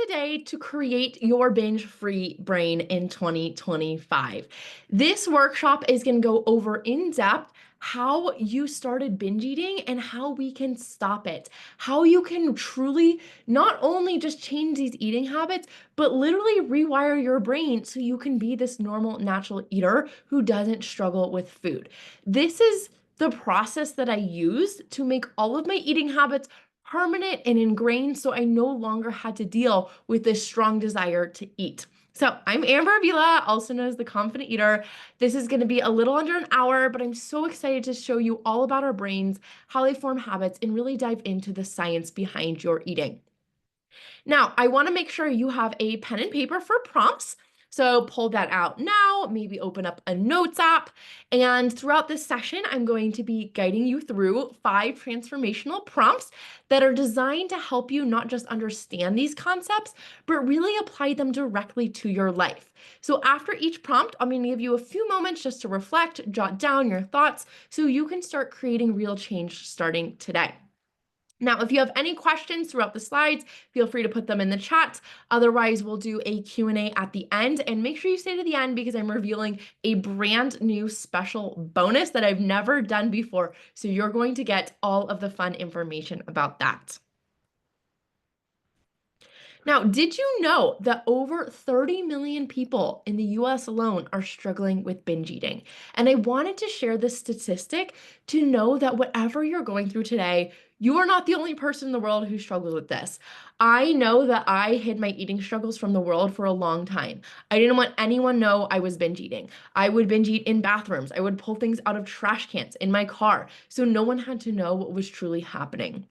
today to create your binge-free brain in 2025. This workshop is going to go over in depth how you started binge eating and how we can stop it. How you can truly not only just change these eating habits, but literally rewire your brain so you can be this normal, natural eater who doesn't struggle with food. This is the process that I use to make all of my eating habits permanent and ingrained, so I no longer had to deal with this strong desire to eat. So I'm Amber Avila, also known as the Confident Eater. This is going to be a little under an hour, but I'm so excited to show you all about our brains, how they form habits, and really dive into the science behind your eating. Now, I want to make sure you have a pen and paper for prompts. So pull that out now, maybe open up a notes app. And throughout this session, I'm going to be guiding you through 5 transformational prompts that are designed to help you not just understand these concepts, but really apply them directly to your life. So after each prompt, I'm going to give you a few moments just to reflect, jot down your thoughts so you can start creating real change starting today. Now, if you have any questions throughout the slides, feel free to put them in the chat. Otherwise, we'll do a Q&A at the end. And make sure you stay to the end because I'm revealing a brand new special bonus that I've never done before. So you're going to get all of the fun information about that. Now, did you know that over 30 million people in the US alone are struggling with binge eating? And I wanted to share this statistic to know that whatever you're going through today, you are not the only person in the world who struggles with this. I know that I hid my eating struggles from the world for a long time. I didn't want anyone to know I was binge eating. I would binge eat in bathrooms. I would pull things out of trash cans in my car, so no one had to know what was truly happening.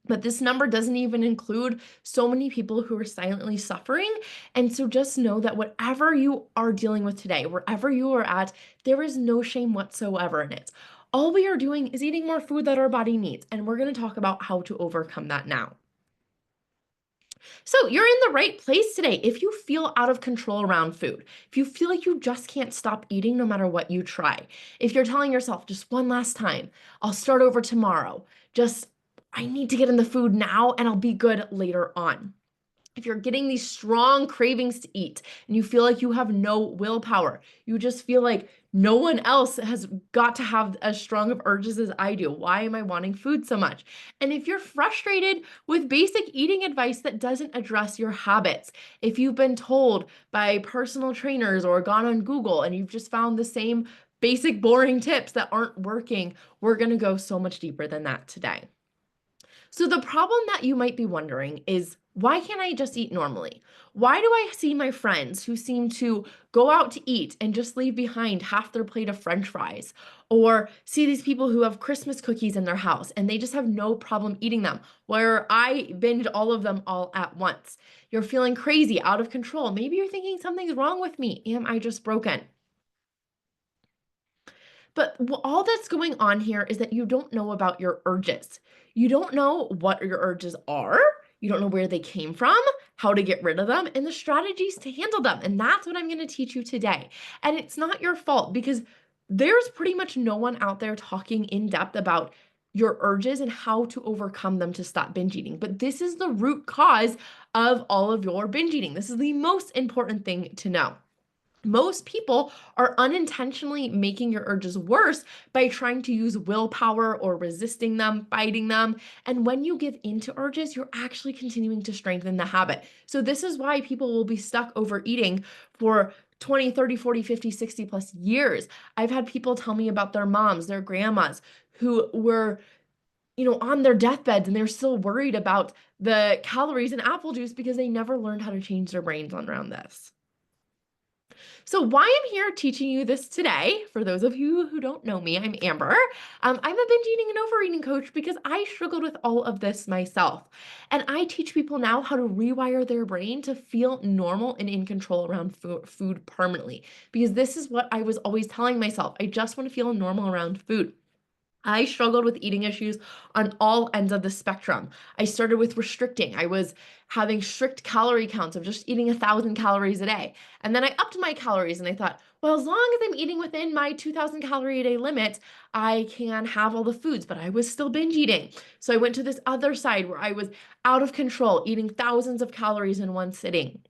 But this number doesn't even include so many people who are silently suffering. And so just know that whatever you are dealing with today, wherever you are at, there is no shame whatsoever in it. All we are doing is eating more food that our body needs, and we're going to talk about how to overcome that now. So you're in the right place today. If you feel out of control around food, if you feel like you just can't stop eating no matter what you try, if you're telling yourself just one last time, I'll start over tomorrow, I need to get in the food now and I'll be good later on. If you're getting these strong cravings to eat and you feel like you have no willpower, you just feel like no one else has got to have as strong of urges as I do. Why am I wanting food so much? And if you're frustrated with basic eating advice that doesn't address your habits, if you've been told by personal trainers or gone on Google and you've just found the same basic boring tips that aren't working, we're going to go so much deeper than that today. So the problem that you might be wondering is, why can't I just eat normally? Why do I see my friends who seem to go out to eat and just leave behind half their plate of French fries? Or see these people who have Christmas cookies in their house and they just have no problem eating them, where I binge all of them all at once? You're feeling crazy, out of control. Maybe you're thinking something's wrong with me. Am I just broken? But all that's going on here is that you don't know about your urges. You don't know what your urges are. You don't know where they came from, how to get rid of them, and the strategies to handle them. And that's what I'm going to teach you today. And it's not your fault because there's pretty much no one out there talking in depth about your urges and how to overcome them to stop binge eating. But this is the root cause of all of your binge eating. This is the most important thing to know. Most people are unintentionally making your urges worse by trying to use willpower or resisting them, fighting them. And when you give into urges, you're actually continuing to strengthen the habit. So this is why people will be stuck overeating for 20, 30, 40, 50, 60 plus years. I've had people tell me about their moms, their grandmas who were on their deathbeds and they're still worried about the calories in apple juice because they never learned how to change their brains around this. So why I'm here teaching you this today, for those of you who don't know me, I'm Amber. I'm a binge eating and overeating coach because I struggled with all of this myself. And I teach people now how to rewire their brain to feel normal and in control around food permanently. Because this is what I was always telling myself. I just want to feel normal around food. I struggled with eating issues on all ends of the spectrum. I started with restricting. I was having strict calorie counts of just eating 1,000 calories a day. And then I upped my calories and I thought, well, as long as I'm eating within my 2,000 calorie a day limit, I can have all the foods, but I was still binge eating. So I went to this other side where I was out of control, eating thousands of calories in one sitting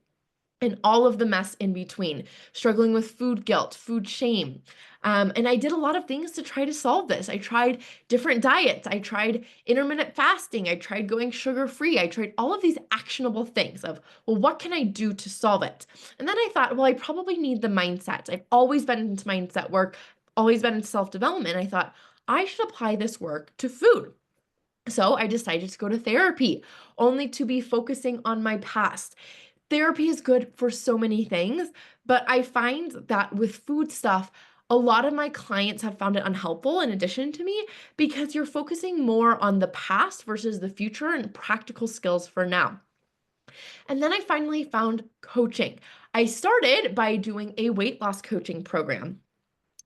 and all of the mess in between, struggling with food guilt, food shame. And I did a lot of things to try to solve this. I tried different diets. I tried intermittent fasting. I tried going sugar free. I tried all of these actionable things of, well, what can I do to solve it? And then I thought, well, I probably need the mindset. I've always been into mindset work, always been into self development. I thought I should apply this work to food. So I decided to go to therapy, only to be focusing on my past. Therapy is good for so many things, but I find that with food stuff, a lot of my clients have found it unhelpful in addition to me because you're focusing more on the past versus the future and practical skills for now. And then I finally found coaching. I started by doing a weight loss coaching program.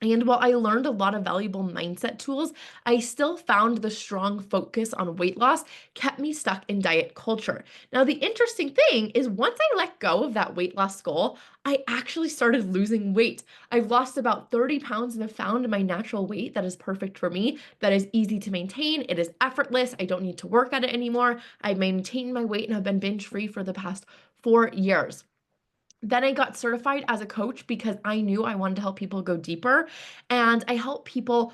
And while I learned a lot of valuable mindset tools, I still found the strong focus on weight loss kept me stuck in diet culture. Now, the interesting thing is once I let go of that weight loss goal, I actually started losing weight. I've lost about 30 pounds and have found my natural weight that is perfect for me, that is easy to maintain. It is effortless. I don't need to work at it anymore. I maintained my weight and have been binge free for the past 4 years. Then I got certified as a coach because I knew I wanted to help people go deeper, and I help people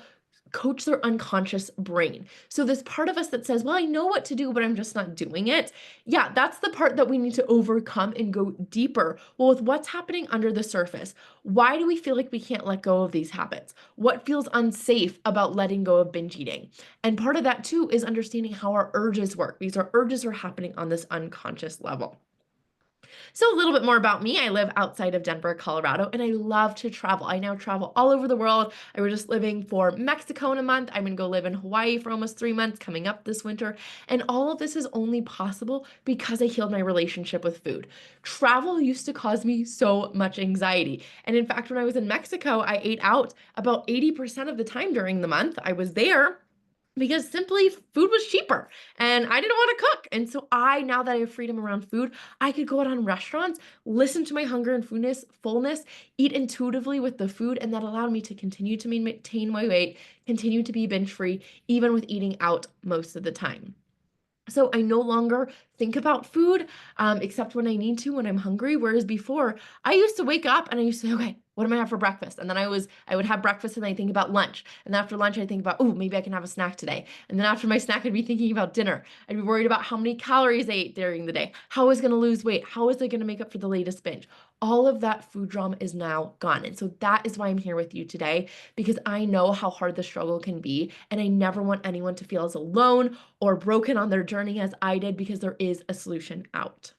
coach their unconscious brain. So this part of us that says, well, I know what to do, but I'm just not doing it. Yeah, that's the part that we need to overcome and go deeper. Well, with what's happening under the surface, why do we feel like we can't let go of these habits? What feels unsafe about letting go of binge eating? And part of that too is understanding how our urges work. These are urges are happening on this unconscious level. So, a little bit more about me. I live outside of Denver, Colorado, and I love to travel. I now travel all over the world. I was just living for Mexico in a month. I'm going to go live in Hawaii for almost 3 months coming up this winter. And all of this is only possible because I healed my relationship with food. Travel used to cause me so much anxiety. And in fact, when I was in Mexico, I ate out about 80% of the time during the month I was there because simply food was cheaper and I didn't want to cook. And so now that I have freedom around food, I could go out on restaurants, listen to my hunger and fullness, eat intuitively with the food, and that allowed me to continue to maintain my weight, continue to be binge free, even with eating out most of the time. So I no longer think about food, except when I need to, when I'm hungry. Whereas before, I used to wake up and I used to say, okay, what am I have for breakfast? And then I would have breakfast and I think about lunch. And after lunch, I think about, oh, maybe I can have a snack today. And then after my snack, I'd be thinking about dinner. I'd be worried about how many calories I ate during the day. How I was going to lose weight? How was I going to make up for the latest binge? All of that food drama is now gone. And so that is why I'm here with you today, because I know how hard the struggle can be. And I never want anyone to feel as alone or broken on their journey as I did, because there is a solution out.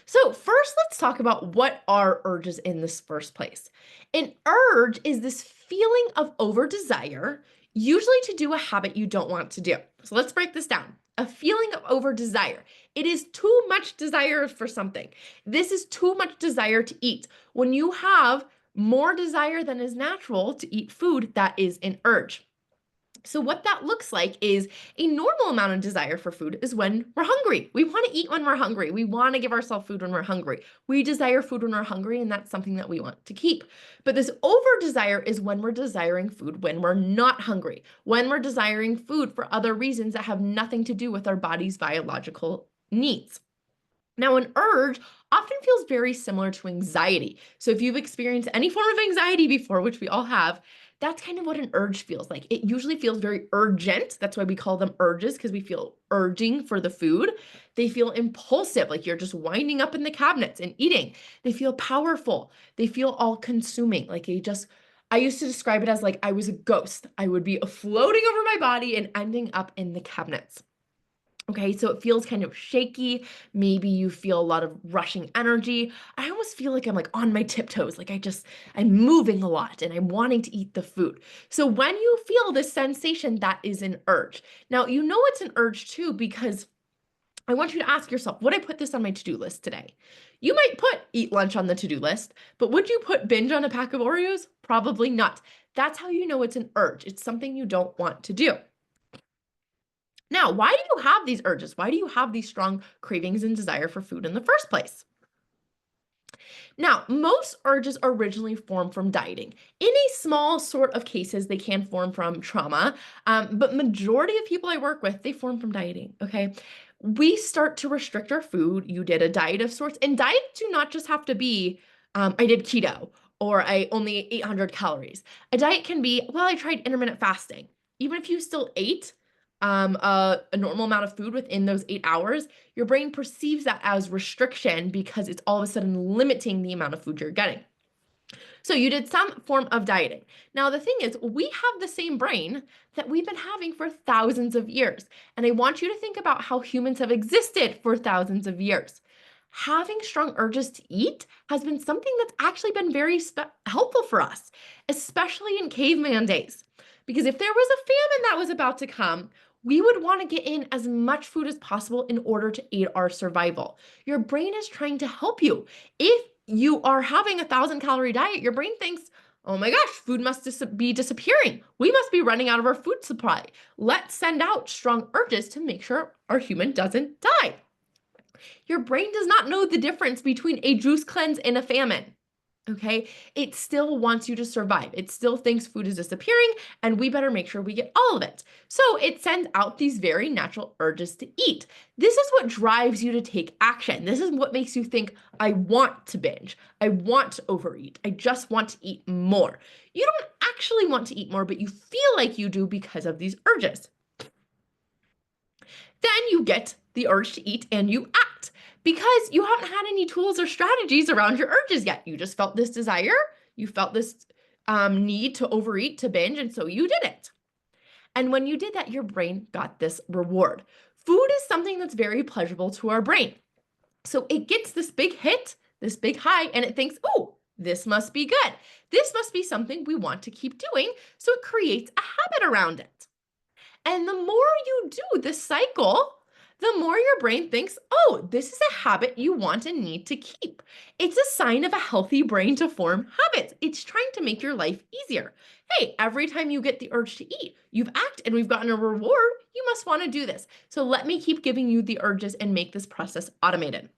So, first, let's talk about what are urges in this first place. An urge is this feeling of over desire, usually to do a habit you don't want to do. So, let's break this down. A feeling of over desire. It is too much desire for something. This is too much desire to eat. When you have more desire than is natural to eat food, that is an urge. So what that looks like is a normal amount of desire for food is when we're hungry. We want to eat when we're hungry. We want to give ourselves food when we're hungry. We desire food when we're hungry, and that's something that we want to keep. But this over desire is when we're desiring food when we're not hungry, when we're desiring food for other reasons that have nothing to do with our body's biological needs. Now, an urge often feels very similar to anxiety. So if you've experienced any form of anxiety before, which we all have, that's kind of what an urge feels like. It usually feels very urgent. That's why we call them urges, because we feel urging for the food. They feel impulsive, like you're just winding up in the cabinets and eating. They feel powerful. They feel all consuming. I used to describe it as like I was a ghost. I would be floating over my body and ending up in the cabinets. Okay, so it feels kind of shaky. Maybe you feel a lot of rushing energy. I almost feel like I'm like on my tiptoes, like I'm moving a lot and I'm wanting to eat the food. So when you feel this sensation, that is an urge. Now, you know it's an urge too, because I want you to ask yourself, would I put this on my to-do list today? You might put eat lunch on the to-do list, but would you put binge on a pack of Oreos? Probably not. That's how you know it's an urge. It's something you don't want to do. Now, why do you have these urges? Why do you have these strong cravings and desire for food in the first place? Now, most urges originally form from dieting. In a small sort of cases, they can form from trauma, but majority of people I work with, they form from dieting, okay? We start to restrict our food. You did a diet of sorts, and diets do not just have to be, I did keto or I only ate 800 calories. A diet can be, well, I tried intermittent fasting. Even if you still ate a normal amount of food within those 8 hours, your brain perceives that as restriction because it's all of a sudden limiting the amount of food you're getting. So you did some form of dieting. Now, the thing is, we have the same brain that we've been having for thousands of years. And I want you to think about how humans have existed for thousands of years. Having strong urges to eat has been something that's actually been very helpful for us, especially in caveman days. Because if there was a famine that was about to come, we would want to get in as much food as possible in order to aid our survival. Your brain is trying to help you. If you are having 1,000 calorie diet, your brain thinks, oh my gosh, food must be disappearing. We must be running out of our food supply. Let's send out strong urges to make sure our human doesn't die. Your brain does not know the difference between a juice cleanse and a famine. Okay, it still wants you to survive. It still thinks food is disappearing and we better make sure we get all of it. So it sends out these very natural urges to eat. This is what drives you to take action. This is what makes you think, I want to binge. I want to overeat. I just want to eat more. You don't actually want to eat more, but you feel like you do because of these urges. Then you get the urge to eat and you act because you haven't had any tools or strategies around your urges yet. You just felt this desire, you felt this need to overeat, to binge, and so you did it. And when you did that, your brain got this reward. Food is something that's very pleasurable to our brain. So it gets this big hit, this big high, and it thinks, oh, this must be good. This must be something we want to keep doing. So it creates a habit around it. And the more you do this cycle, the more your brain thinks, oh, this is a habit you want and need to keep. It's a sign of a healthy brain to form habits. It's trying to make your life easier. Hey, every time you get the urge to eat, you've acted and we've gotten a reward, you must want to do this. So let me keep giving you the urges and make this process automated.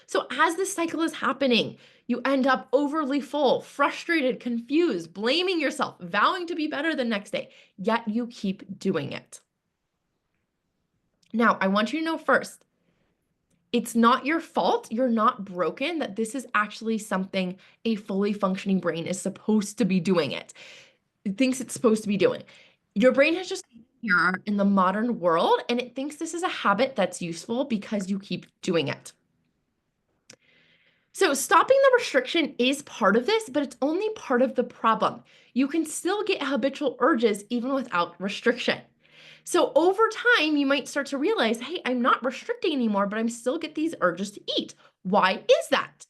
So as this cycle is happening, you end up overly full, frustrated, confused, blaming yourself, vowing to be better the next day, yet you keep doing it. Now, I want you to know first, it's not your fault. You're not broken, that this is actually something a fully functioning brain is supposed to be doing it. It thinks it's supposed to be doing. Your brain has just here in the modern world, and it thinks this is a habit that's useful because you keep doing it. So stopping the restriction is part of this, but it's only part of the problem. You can still get habitual urges even without restriction. So over time, you might start to realize, hey, I'm not restricting anymore, but I'm still get these urges to eat. Why is that?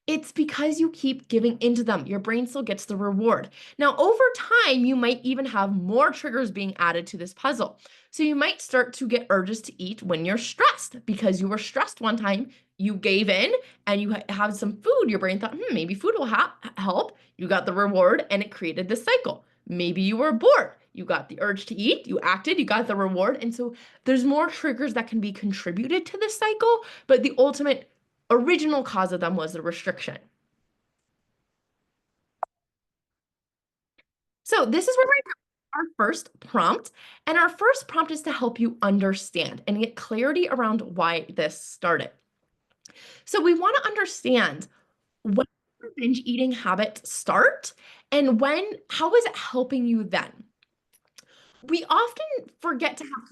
It's because you keep giving into them. Your brain still gets the reward. Now, over time, you might even have more triggers being added to this puzzle. So you might start to get urges to eat when you're stressed because you were stressed one time, you gave in and you have some food. Your brain thought, maybe food will help. You got the reward and it created this cycle. Maybe you were bored. You got the urge to eat, you acted, you got the reward. And so there's more triggers that can be contributed to this cycle, but the ultimate original cause of them was the restriction. So this is where we our first prompt. And our first prompt is to help you understand and get clarity around why this started. So we want to understand when did the binge eating habit start and how is it helping you then? We often forget to have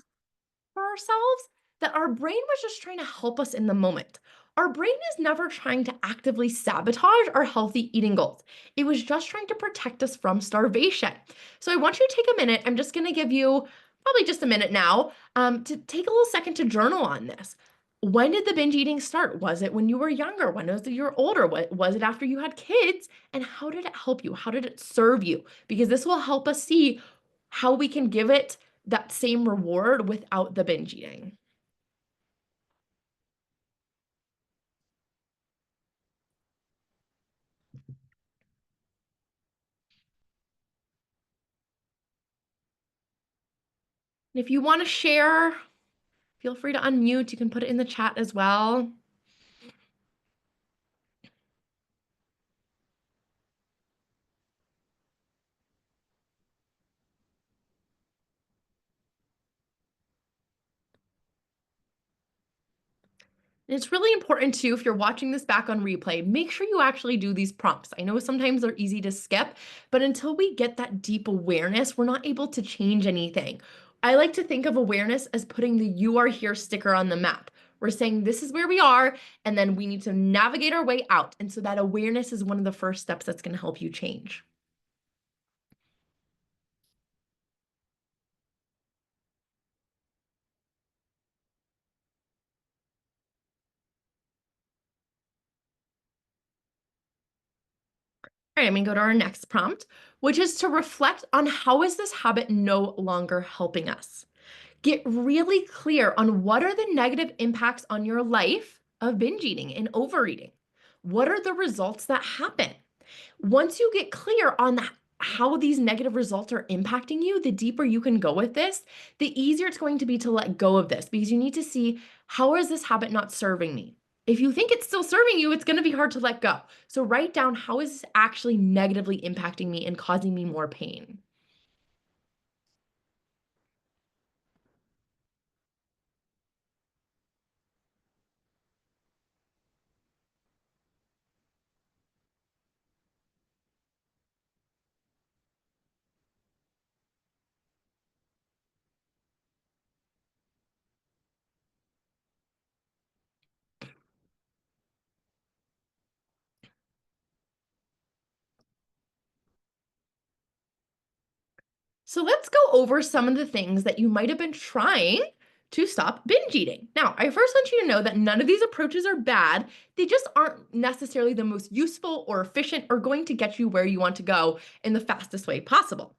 for ourselves that our brain was just trying to help us in the moment. Our brain is never trying to actively sabotage our healthy eating goals. It was just trying to protect us from starvation. So I want you to take a minute. I'm just going to give you probably just a minute now to take a little second to journal on this. When did the binge eating start? Was it when you were younger? When was it you were older? What was it after you had kids? And how did it help you? How did it serve you? Because this will help us see how we can give it that same reward without the binge eating. And if you want to share, feel free to unmute. You can put it in the chat as well. And it's really important too, if you're watching this back on replay, make sure you actually do these prompts. I know sometimes they're easy to skip, but until we get that deep awareness, we're not able to change anything. I like to think of awareness as putting the "You Are Here" sticker on the map. We're saying this is where we are, and then we need to navigate our way out. And so that awareness is one of the first steps that's going to help you change. All right, I'm gonna go to our next prompt, which is to reflect on how is this habit no longer helping us? Get really clear on what are the negative impacts on your life of binge eating and overeating. What are the results that happen? Once you get clear on how these negative results are impacting you, the deeper you can go with this, the easier it's going to be to let go of this because you need to see, how is this habit not serving me? If you think it's still serving you, it's going to be hard to let go. So write down, how is this actually negatively impacting me and causing me more pain? So let's go over some of the things that you might have been trying to stop binge eating. Now, I first want you to know that none of these approaches are bad. They just aren't necessarily the most useful or efficient or going to get you where you want to go in the fastest way possible.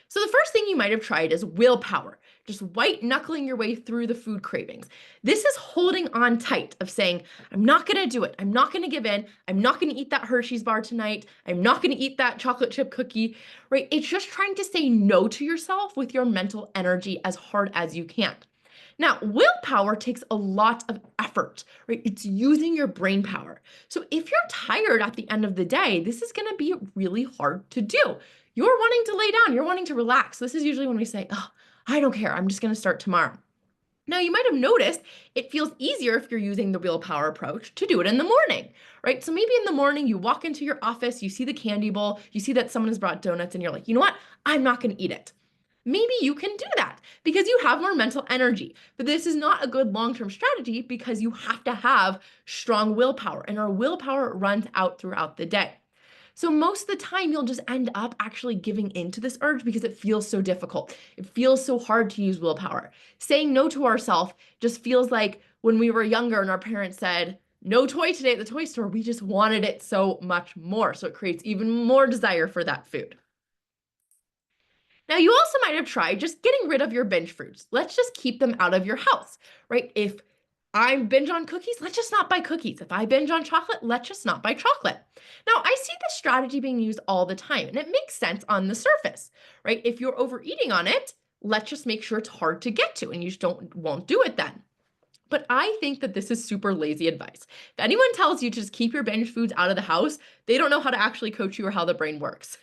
So the first thing you might have tried is willpower, just white knuckling your way through the food cravings. This is holding on tight of saying, I'm not going to do it. I'm not going to give in. I'm not going to eat that Hershey's bar tonight. I'm not going to eat that chocolate chip cookie, right? It's just trying to say no to yourself with your mental energy as hard as you can. Now, willpower takes a lot of effort, right? It's using your brain power. So if you're tired at the end of the day, this is going to be really hard to do. You're wanting to lay down, you're wanting to relax. This is usually when we say, oh, I don't care, I'm just going to start tomorrow. Now, you might have noticed it feels easier if you're using the willpower approach to do it in the morning, right? So maybe in the morning, you walk into your office, you see the candy bowl, you see that someone has brought donuts, and you're like, you know what? I'm not going to eat it. Maybe you can do that because you have more mental energy. But this is not a good long-term strategy because you have to have strong willpower, and our willpower runs out throughout the day. So most of the time, you'll just end up actually giving into this urge because it feels so difficult. It feels so hard to use willpower. Saying no to ourselves just feels like when we were younger and our parents said, no toy today at the toy store, we just wanted it so much more. So it creates even more desire for that food. Now, you also might have tried just getting rid of your binge foods. Let's just keep them out of your house, right? If I binge on cookies, let's just not buy cookies. If I binge on chocolate, let's just not buy chocolate. Now, I see this strategy being used all the time, and it makes sense on the surface, right? If you're overeating on it, let's just make sure it's hard to get to, and you just won't do it then. But I think that this is super lazy advice. If anyone tells you to just keep your binge foods out of the house, they don't know how to actually coach you or how the brain works.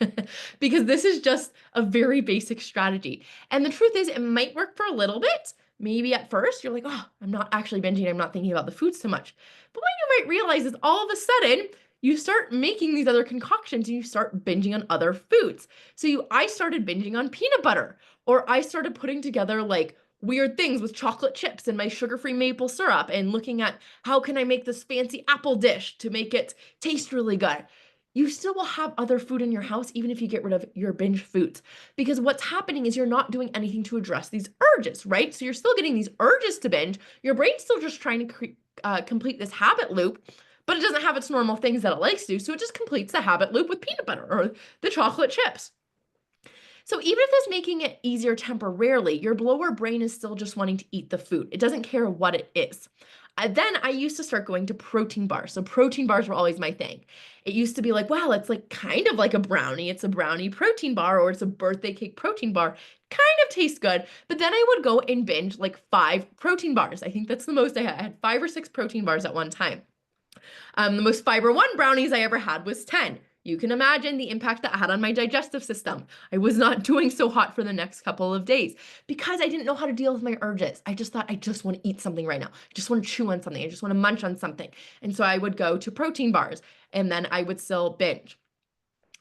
Because this is just a very basic strategy. And the truth is, it might work for a little bit. Maybe at first you're like, oh, I'm not actually binging, I'm not thinking about the food so much. But what you might realize is all of a sudden, you start making these other concoctions and you start binging on other foods. So I started binging on peanut butter, or I started putting together like weird things with chocolate chips and my sugar-free maple syrup and looking at how can I make this fancy apple dish to make it taste really good. You still will have other food in your house even if you get rid of your binge foods, because what's happening is you're not doing anything to address these urges, right? So you're still getting these urges to binge. Your brain's still just trying to complete this habit loop, but it doesn't have its normal things that it likes to, so it just completes the habit loop with peanut butter or the chocolate chips. So even if it's making it easier temporarily, your lower brain is still just wanting to eat the food. It doesn't care what it is. Then I used to start going to protein bars. So protein bars were always my thing. It used to be like, wow, it's like kind of like a brownie. It's a brownie protein bar, or it's a birthday cake protein bar. Kind of tastes good. But then I would go and binge like 5 protein bars. I think that's the most I had. I had 5 or 6 protein bars at one time. The most fiber one brownies I ever had was 10. You can imagine the impact that had on my digestive system. I was not doing so hot for the next couple of days because I didn't know how to deal with my urges. I just thought, I just want to eat something right now. I just want to chew on something. I just want to munch on something. And so I would go to protein bars and then I would still binge.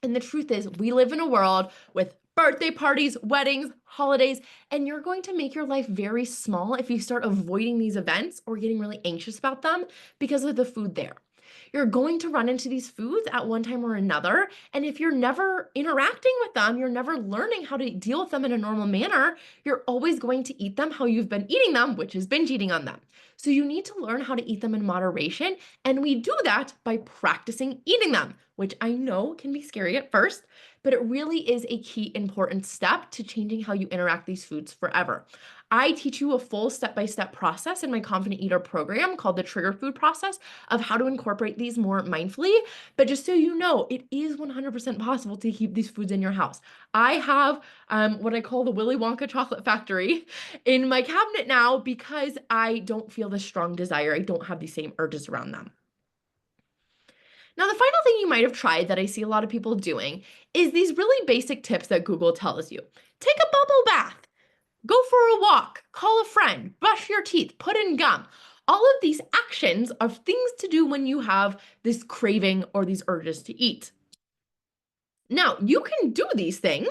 And the truth is, we live in a world with birthday parties, weddings, holidays, and you're going to make your life very small if you start avoiding these events or getting really anxious about them because of the food there. You're going to run into these foods at one time or another. And if you're never interacting with them, you're never learning how to deal with them in a normal manner, you're always going to eat them how you've been eating them, which is binge eating on them. So you need to learn how to eat them in moderation. And we do that by practicing eating them, which I know can be scary at first, but it really is a key important step to changing how you interact these foods forever. I teach you a full step-by-step process in my Confident Eater program called the Trigger Food Process of how to incorporate these more mindfully. But just so you know, it is 100% possible to keep these foods in your house. I have what I call the Willy Wonka chocolate factory in my cabinet now because I don't feel the strong desire. I don't have the same urges around them. Now, the final thing you might have tried that I see a lot of people doing is these really basic tips that Google tells you. Take a bubble bath. Go for a walk, call a friend, brush your teeth, put in gum. All of these actions are things to do when you have this craving or these urges to eat. Now, you can do these things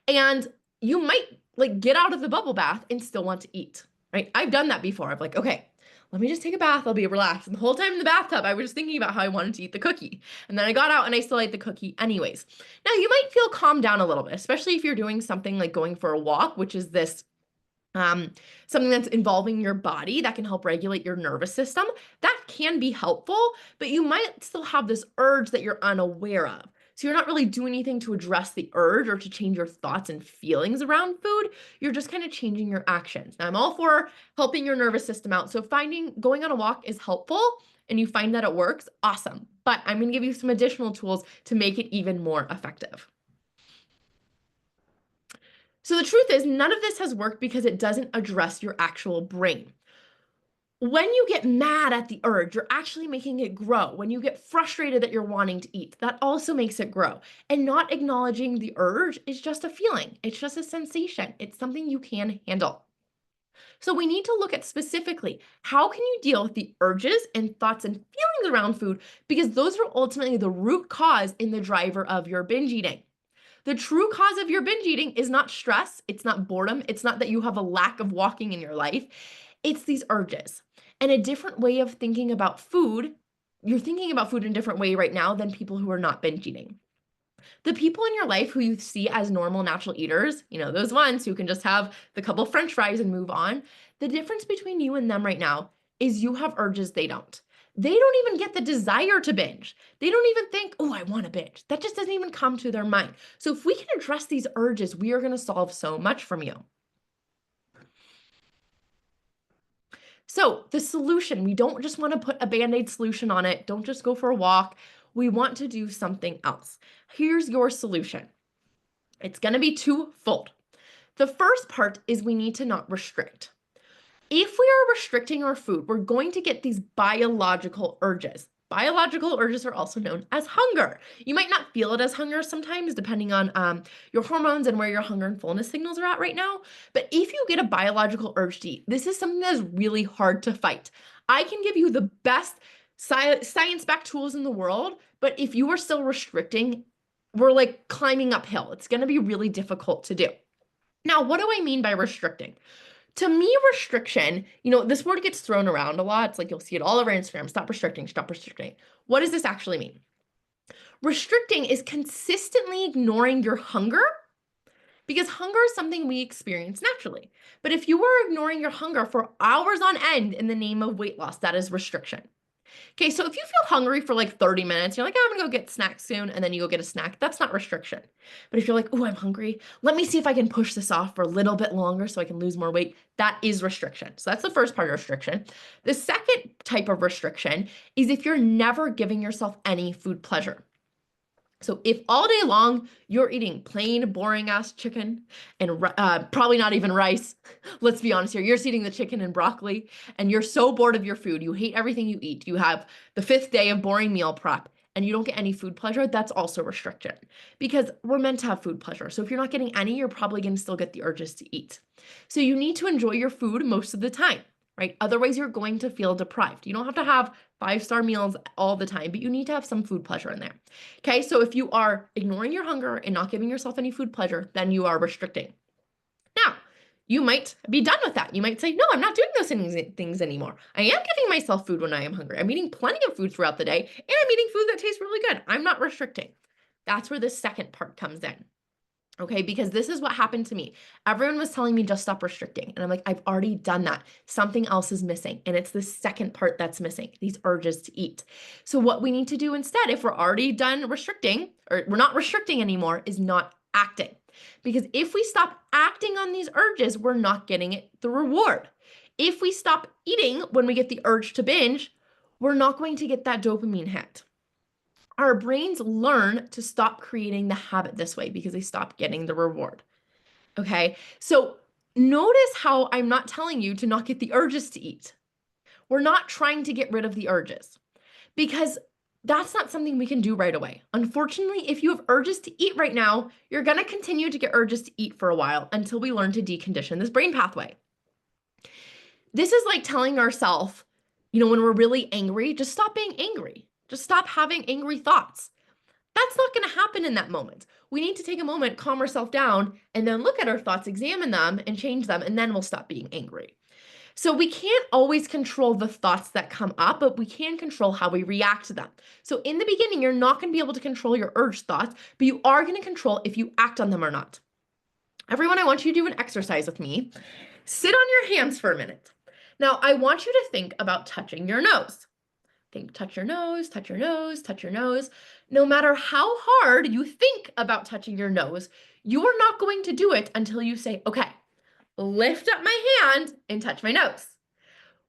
and you might get out of the bubble bath and still want to eat, right? I've done that before. I'm like, okay, let me just take a bath. I'll be relaxed. And the whole time in the bathtub, I was just thinking about how I wanted to eat the cookie. And then I got out and I still ate the cookie anyways. Now, you might feel calmed down a little bit, especially if you're doing something like going for a walk, which is this something that's involving your body that can help regulate your nervous system. That can be helpful, but you might still have this urge that you're unaware of. So you're not really doing anything to address the urge or to change your thoughts and feelings around food. You're just kind of changing your actions. Now, I'm all for helping your nervous system out. So going on a walk is helpful and you find that it works, awesome. But I'm going to give you some additional tools to make it even more effective. So the truth is, none of this has worked because it doesn't address your actual brain. When you get mad at the urge, you're actually making it grow. When you get frustrated that you're wanting to eat, that also makes it grow. And not acknowledging the urge is just a feeling. It's just a sensation. It's something you can handle. So we need to look at specifically, how can you deal with the urges and thoughts and feelings around food? Because those are ultimately the root cause in the driver of your binge eating. The true cause of your binge eating is not stress. It's not boredom. It's not that you have a lack of walking in your life. It's these urges. And a different way of thinking about food, you're thinking about food in a different way right now than people who are not binge eating. The people in your life who you see as normal natural eaters, those ones who can just have the couple French fries and move on, the difference between you and them right now is you have urges they don't. They don't even get the desire to binge. They don't even think, oh, I want to binge. That just doesn't even come to their mind. So if we can address these urges, we are going to solve so much from you. So the solution, we don't just want to put a Band-Aid solution on it. Don't just go for a walk. We want to do something else. Here's your solution. It's going to be twofold. The first part is we need to not restrict. If we are restricting our food, we're going to get these biological urges. Biological urges are also known as hunger. You might not feel it as hunger sometimes, depending on your hormones and where your hunger and fullness signals are at right now. But if you get a biological urge to eat, this is something that is really hard to fight. I can give you the best science-backed tools in the world, but if you are still restricting, we're like climbing uphill. It's going to be really difficult to do. Now, what do I mean by restricting? To me, restriction, this word gets thrown around a lot. It's like you'll see it all over Instagram. Stop restricting, stop restricting. What does this actually mean? Restricting is consistently ignoring your hunger because hunger is something we experience naturally. But if you are ignoring your hunger for hours on end in the name of weight loss, that is restriction. Okay, so if you feel hungry for like 30 minutes, you're like, oh, I'm gonna go get snacks soon, and then you go get a snack, that's not restriction. But if you're like, oh, I'm hungry, let me see if I can push this off for a little bit longer so I can lose more weight, that is restriction. So that's the first part of restriction. The second type of restriction is if you're never giving yourself any food pleasure. So if all day long you're eating plain, boring ass chicken and probably not even rice, let's be honest here, you're just eating the chicken and broccoli and you're so bored of your food, you hate everything you eat, you have the 5th day of boring meal prep and you don't get any food pleasure, that's also restriction because we're meant to have food pleasure. So if you're not getting any, you're probably going to still get the urges to eat. So you need to enjoy your food most of the time, right? Otherwise, you're going to feel deprived. You don't have to have 5-star meals all the time, but you need to have some food pleasure in there. Okay, so if you are ignoring your hunger and not giving yourself any food pleasure, then you are restricting. Now, you might be done with that. You might say, no, I'm not doing those things anymore. I am giving myself food when I am hungry. I'm eating plenty of food throughout the day, and I'm eating food that tastes really good. I'm not restricting. That's where the second part comes in. Okay, because this is what happened to me. Everyone was telling me just stop restricting. And I'm like, I've already done that. Something else is missing. And it's the second part that's missing, these urges to eat. So what we need to do instead, if we're already done restricting, or we're not restricting anymore, is not acting. Because if we stop acting on these urges, we're not getting the reward. If we stop eating when we get the urge to binge, we're not going to get that dopamine hit. Our brains learn to stop creating the habit this way because they stop getting the reward. Okay, so notice how I'm not telling you to not get the urges to eat. We're not trying to get rid of the urges because that's not something we can do right away. Unfortunately, if you have urges to eat right now, you're going to continue to get urges to eat for a while until we learn to decondition this brain pathway. This is like telling ourselves, when we're really angry, just stop being angry. Just stop having angry thoughts. That's not going to happen in that moment. We need to take a moment, calm ourselves down, and then look at our thoughts, examine them, and change them, and then we'll stop being angry. So we can't always control the thoughts that come up, but we can control how we react to them. So in the beginning, you're not going to be able to control your urge thoughts, but you are going to control if you act on them or not. Everyone, I want you to do an exercise with me. Sit on your hands for a minute. Now, I want you to think about touching your nose. Think, touch your nose, touch your nose, touch your nose. No matter how hard you think about touching your nose, you are not going to do it until you say, okay, lift up my hand and touch my nose.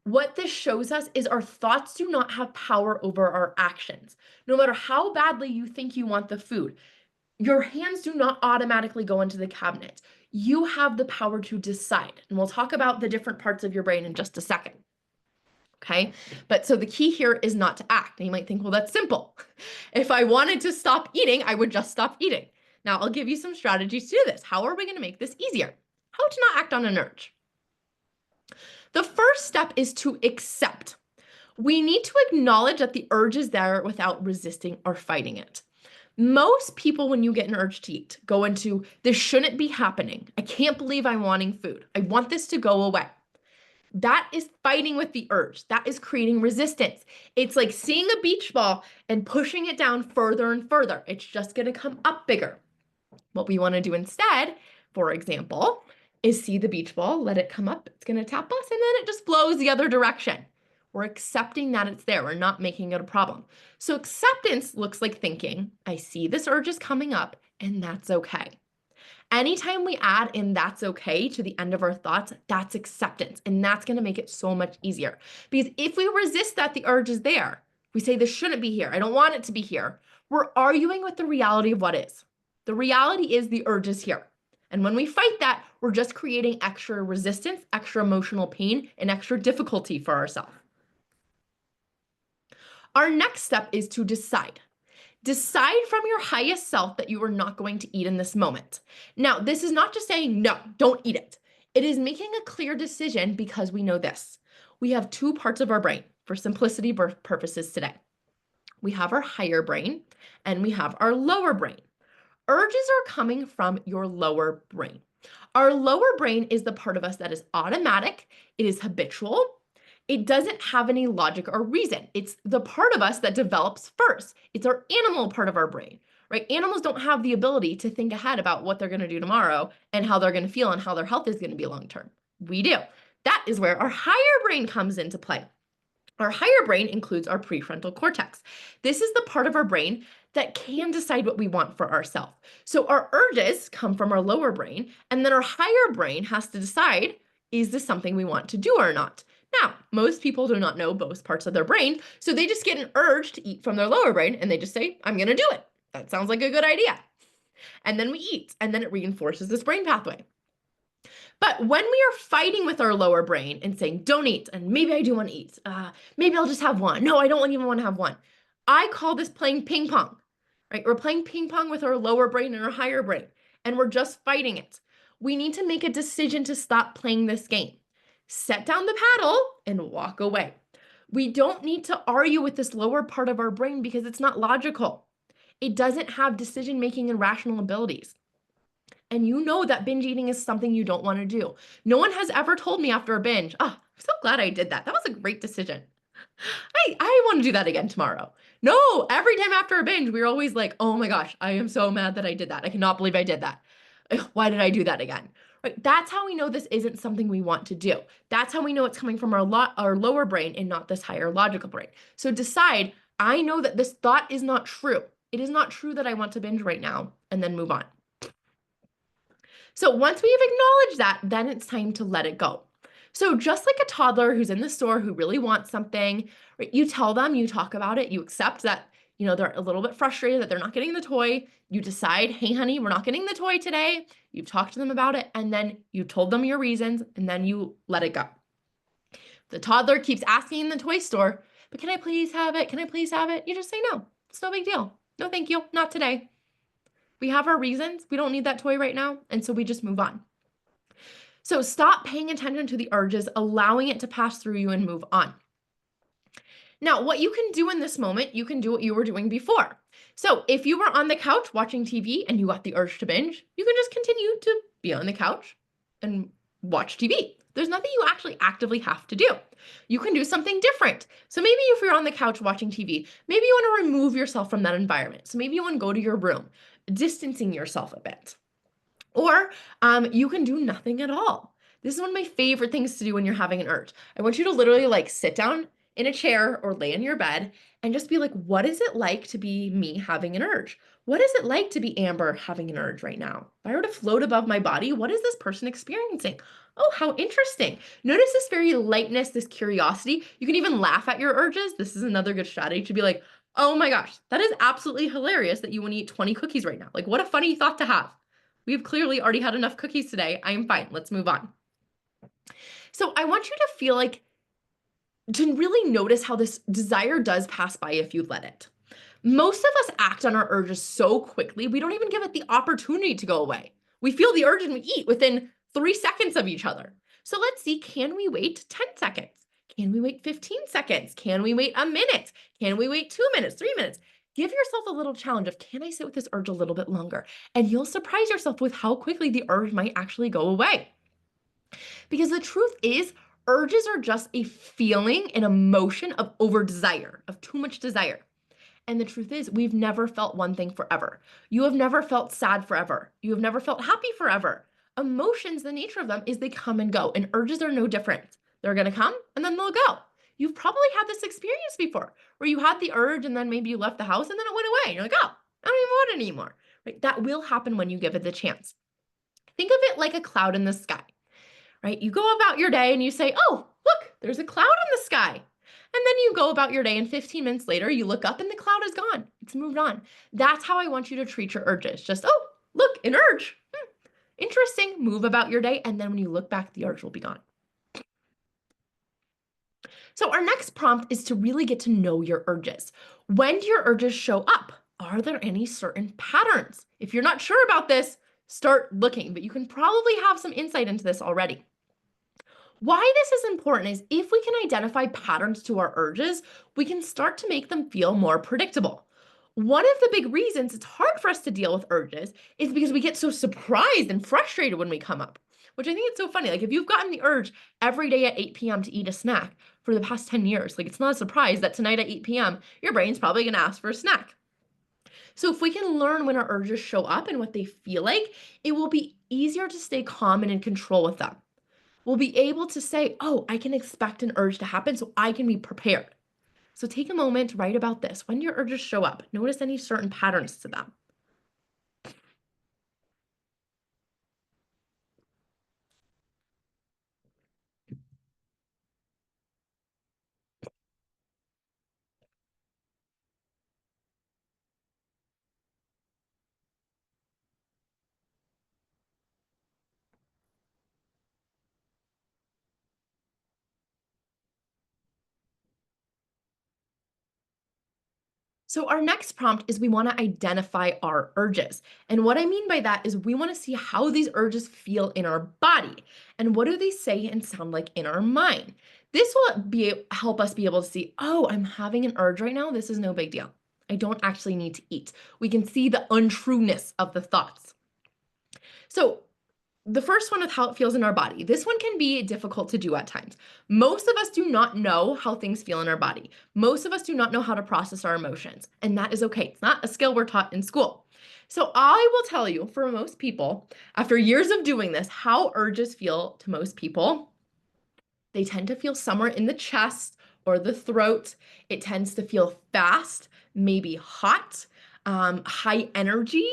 What this shows us is our thoughts do not have power over our actions. No matter how badly you think you want the food, your hands do not automatically go into the cabinet. You have the power to decide. And we'll talk about the different parts of your brain in just a second. Okay, but so the key here is not to act. And you might think, well, that's simple. If I wanted to stop eating, I would just stop eating. Now I'll give you some strategies to do this. How are we going to make this easier? How to not act on an urge? The first step is to accept. We need to acknowledge that the urge is there without resisting or fighting it. Most people, when you get an urge to eat, go into, this shouldn't be happening. I can't believe I'm wanting food. I want this to go away. That is fighting with the urge. That is creating resistance. It's like seeing a beach ball and pushing it down further and further. It's just going to come up bigger. What we want to do instead, for example, is see the beach ball, let it come up. It's going to tap us, and then it just flows the other direction. We're accepting that it's there. We're not making it a problem. So acceptance looks like thinking, I see this urge is coming up, and that's okay. Anytime we add in that's okay to the end of our thoughts, that's acceptance. And that's going to make it so much easier. Because if we resist that the urge is there, we say this shouldn't be here, I don't want it to be here, we're arguing with the reality of what is. The reality is the urge is here. And when we fight that, we're just creating extra resistance, extra emotional pain, and extra difficulty for ourselves. Our next step is to decide. Decide from your highest self that you are not going to eat in this moment. Now, this is not just saying, no, don't eat it. It is making a clear decision because we know this. We have two parts of our brain for simplicity purposes today. We have our higher brain and we have our lower brain. Urges are coming from your lower brain. Our lower brain is the part of us that is automatic, it is habitual, it doesn't have any logic or reason. It's the part of us that develops first. It's our animal part of our brain, right? Animals don't have the ability to think ahead about what they're going to do tomorrow and how they're going to feel and how their health is going to be long term. We do. That is where our higher brain comes into play. Our higher brain includes our prefrontal cortex. This is the part of our brain that can decide what we want for ourselves. So our urges come from our lower brain, and then our higher brain has to decide, is this something we want to do or not? Now, most people do not know both parts of their brain, so they just get an urge to eat from their lower brain, and they just say, I'm going to do it. That sounds like a good idea. And then we eat, and then it reinforces this brain pathway. But when we are fighting with our lower brain and saying, don't eat, and maybe I do want to eat, maybe I'll just have one. No, I don't even want to have one. I call this playing ping pong, right? We're playing ping pong with our lower brain and our higher brain, and we're just fighting it. We need to make a decision to stop playing this game. Set down the paddle and walk away. We don't need to argue with this lower part of our brain because it's not logical. It doesn't have decision making and rational abilities. And you know that binge eating is something you don't want to do. No one has ever told me after a binge, oh, I'm so glad I did that. That was a great decision. I want to do that again tomorrow. No, every time after a binge, we're always like, oh my gosh, I am so mad that I did that. I cannot believe I did that. Ugh, why did I do that again? Right? That's how we know this isn't something we want to do. That's how we know it's coming from our lower brain and not this higher logical brain. So decide, I know that this thought is not true. It is not true that I want to binge right now, and then move on. So once we have acknowledged that, then it's time to let it go. So just like a toddler who's in the store who really wants something, right, you tell them, you talk about it, you accept that, they're a little bit frustrated that they're not getting the toy. You decide, hey, honey, we're not getting the toy today. You've talked to them about it, and then you told them your reasons, and then you let it go. The toddler keeps asking in the toy store, but can I please have it? Can I please have it? You just say no. It's no big deal. No, thank you. Not today. We have our reasons. We don't need that toy right now. And so we just move on. So stop paying attention to the urges, allowing it to pass through you and move on. Now, what you can do in this moment, you can do what you were doing before. So if you were on the couch watching TV and you got the urge to binge, you can just continue to be on the couch and watch TV. There's nothing you actually actively have to do. You can do something different. So maybe if you're on the couch watching TV, maybe you want to remove yourself from that environment. So maybe you want to go to your room, distancing yourself a bit. Or you can do nothing at all. This is one of my favorite things to do when you're having an urge. I want you to literally like sit down in a chair or lay in your bed and just be like, what is it like to be me having an urge? What is it like to be Amber having an urge right now? If I were to float above my body, what is this person experiencing? Oh, how interesting. Notice this very lightness, this curiosity. You can even laugh at your urges. This is another good strategy to be like, oh my gosh, that is absolutely hilarious that you want to eat 20 cookies right now. Like, what a funny thought to have. We've clearly already had enough cookies today. I am fine. Let's move on. So I want you to feel like, to really notice how this desire does pass by if you let it. Most of us act on our urges so quickly, we don't even give it the opportunity to go away. We feel the urge and we eat within 3 seconds of each other. So let's see, can we wait 10 seconds? Can we wait 15 seconds? Can we wait a minute? Can we wait 2 minutes, 3 minutes? Give yourself a little challenge of, can I sit with this urge a little bit longer? And you'll surprise yourself with how quickly the urge might actually go away. Because the truth is, urges are just a feeling, an emotion of over desire, of too much desire. And the truth is, we've never felt one thing forever. You have never felt sad forever. You have never felt happy forever. Emotions, the nature of them is they come and go, and urges are no different. They're going to come and then they'll go. You've probably had this experience before where you had the urge and then maybe you left the house and then it went away. You're like, oh, I don't even want it anymore. Right? That will happen when you give it the chance. Think of it like a cloud in the sky, right? You go about your day and you say, oh, look, there's a cloud in the sky. And then you go about your day and 15 minutes later, you look up and the cloud is gone. It's moved on. That's how I want you to treat your urges. Just, oh, look, an urge. Interesting. Move about your day. And then when you look back, the urge will be gone. So our next prompt is to really get to know your urges. When do your urges show up? Are there any certain patterns? If you're not sure about this, start looking, but you can probably have some insight into this already. Why this is important is if we can identify patterns to our urges, we can start to make them feel more predictable. One of the big reasons it's hard for us to deal with urges is because we get so surprised and frustrated when we come up, which I think it's so funny. Like if you've gotten the urge every day at 8 p.m. to eat a snack for the past 10 years, like it's not a surprise that tonight at 8 p.m., your brain's probably going to ask for a snack. So if we can learn when our urges show up and what they feel like, it will be easier to stay calm and in control with them. We'll be able to say, oh, I can expect an urge to happen so I can be prepared. So take a moment to write about this. When do your urges show up? Notice any certain patterns to them. So, our next prompt is we want to identify our urges. And what I mean by that is we want to see how these urges feel in our body and what do they say and sound like in our mind. This will help us be able to see, oh, I'm having an urge right now. This is no big deal. I don't actually need to eat. We can see the untrueness of the thoughts. So, the first one with how it feels in our body. This one can be difficult to do at times. Most of us do not know how things feel in our body. Most of us do not know how to process our emotions, and that is okay. It's not a skill we're taught in school. So I will tell you, for most people, after years of doing this, how urges feel to most people. They tend to feel somewhere in the chest or the throat. It tends to feel fast, maybe hot, high energy,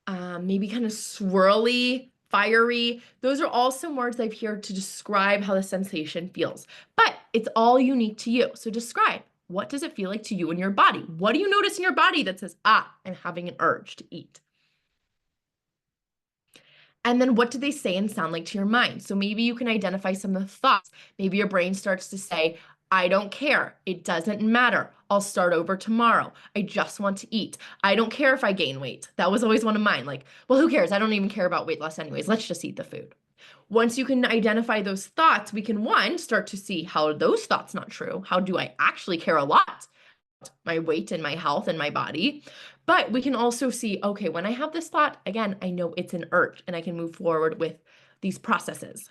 maybe kind of swirly, fiery. Those are all some words I've heard to describe how the sensation feels, but it's all unique to you. So describe, what does it feel like to you in your body? What do you notice in your body that says, ah, I'm having an urge to eat? And then what do they say and sound like to your mind? So maybe you can identify some of the thoughts. Maybe your brain starts to say, I don't care. It doesn't matter. I'll start over tomorrow. I just want to eat. I don't care if I gain weight. That was always one of mine. Like, well, who cares? I don't even care about weight loss anyways. Let's just eat the food. Once you can identify those thoughts, we can one, start to see how are those thoughts not true? How do I actually care a lot? My weight and my health and my body. But we can also see, okay, when I have this thought, again, I know it's an urge and I can move forward with these processes.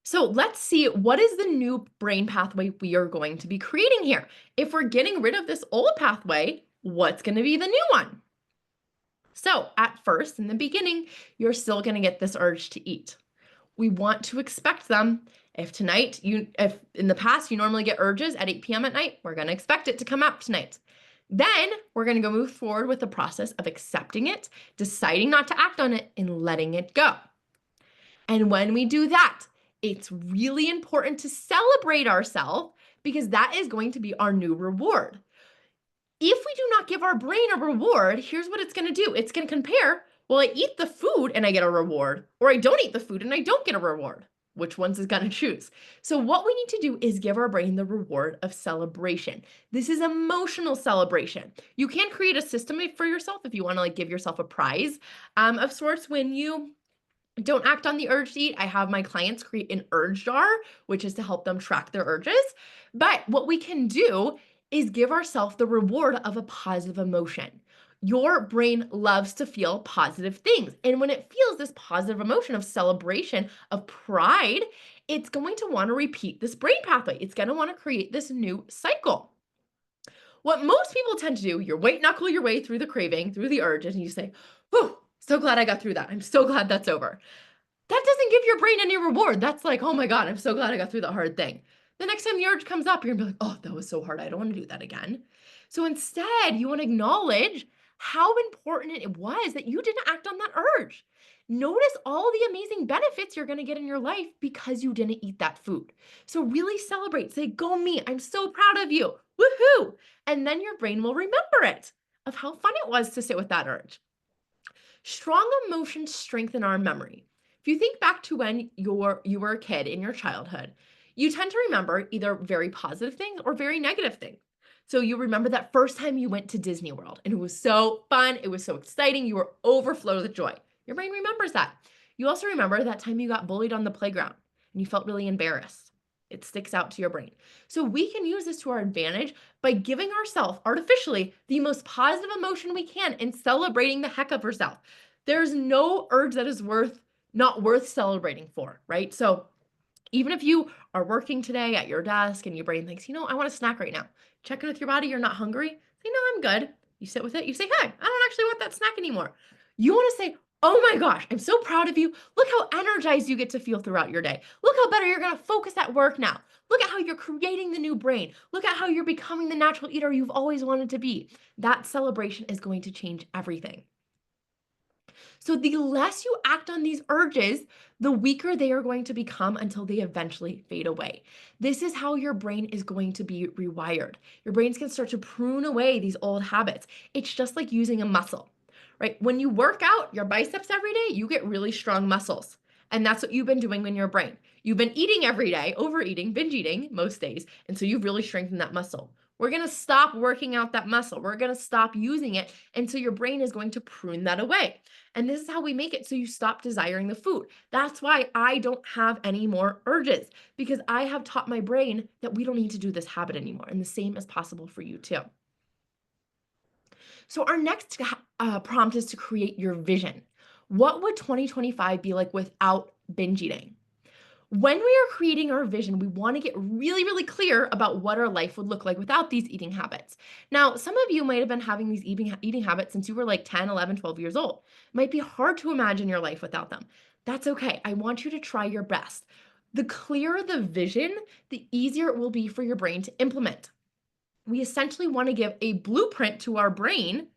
So let's see, what is the new brain pathway we are going to be creating here? If we're getting rid of this old pathway, what's going to be the new one? So at first, in the beginning, you're still going to get this urge to eat. We want to expect them. If in the past you normally get urges at 8 p.m. at night, we're going to expect it to come up tonight. Then we're going to go move forward with the process of accepting it, deciding not to act on it, and letting it go. And when we do that, it's really important to celebrate ourselves because that is going to be our new reward. If we do not give our brain a reward, here's what it's going to do. It's going to compare, well, I eat the food and I get a reward, or I don't eat the food and I don't get a reward. Which one's is going to choose? So what we need to do is give our brain the reward of celebration. This is emotional celebration. You can create a system for yourself if you want to like give yourself a prize of sorts when you don't act on the urge to eat. I have my clients create an urge jar, which is to help them track their urges. But what we can do is give ourselves the reward of a positive emotion. Your brain loves to feel positive things. And when it feels this positive emotion of celebration, of pride, it's going to want to repeat this brain pathway. It's going to want to create this new cycle. What most people tend to do, you white knuckle your way through the craving, through the urge, and you say, whew, so glad I got through that. I'm so glad that's over. That doesn't give your brain any reward. That's like, oh my God, I'm so glad I got through that hard thing. The next time the urge comes up, you're gonna be like, oh, that was so hard. I don't want to do that again. So instead, you want to acknowledge how important it was that you didn't act on that urge. Notice all the amazing benefits you're going to get in your life because you didn't eat that food. So really celebrate. Say, go me. I'm so proud of you. Woohoo. And then your brain will remember it of how fun it was to sit with that urge. Strong emotions strengthen our memory. If you think back to when you were a kid in your childhood, you tend to remember either very positive things or very negative things. So you remember that first time you went to Disney World and it was so fun, it was so exciting, you were overflowed with joy. Your brain remembers that. You also remember that time you got bullied on the playground and you felt really embarrassed. It sticks out to your brain. So we can use this to our advantage by giving ourselves artificially the most positive emotion we can and celebrating the heck of ourselves. There's no urge that is not worth celebrating for, right? So even if you are working today at your desk and your brain thinks, I want a snack right now. Check in with your body. You're not hungry. Say, no, I'm good. You sit with it. You say, hey, I don't actually want that snack anymore. You want to say, oh my gosh, I'm so proud of you. Look how energized you get to feel throughout your day. Look how better you're going to focus at work now. Look at how you're creating the new brain. Look at how you're becoming the natural eater you've always wanted to be. That celebration is going to change everything. So the less you act on these urges, the weaker they are going to become until they eventually fade away. This is how your brain is going to be rewired. Your brain's going to start to prune away these old habits. It's just like using a muscle, right? When you work out your biceps every day, you get really strong muscles. And that's what you've been doing in your brain. You've been eating every day, overeating, binge eating most days. And so you've really strengthened that muscle. We're going to stop working out that muscle. We're going to stop using it. And so your brain is going to prune that away. And this is how we make it so you stop desiring the food. That's why I don't have any more urges, because I have taught my brain that we don't need to do this habit anymore. And the same is possible for you too. So our next prompt is to create your vision. What would 2025 be like without binge eating? When we are creating our vision, we want to get really, really clear about what our life would look like without these eating habits. Now, some of you might have been having these eating habits since you were like 10, 11, 12 years old. It might be hard to imagine your life without them. That's okay. I want you to try your best. The clearer the vision, the easier it will be for your brain to implement. We essentially want to give a blueprint to our brain